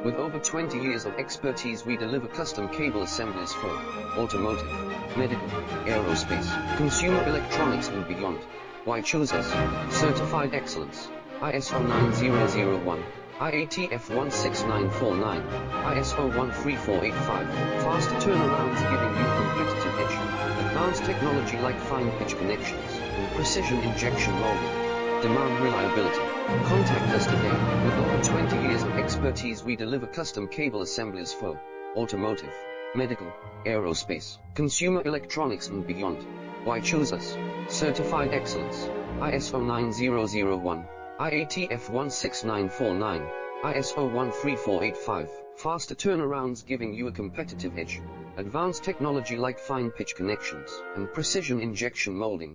With over 20 years of expertise, we deliver custom cable assemblies for automotive, medical, aerospace, consumer electronics and beyond. Why choose us? Certified excellence, ISO 9001, IATF 16949, ISO 13485, faster turnarounds giving you competitive edge, advanced technology like fine pitch connections, and precision injection molding. Demand reliability. Contact us today. With over 20 years of expertise, we deliver custom cable assemblies for automotive, medical, aerospace, consumer electronics and beyond. Why choose us? Certified excellence, ISO 9001, IATF 16949, ISO 13485, faster turnarounds giving you a competitive edge, advanced technology like fine pitch connections, and precision injection molding.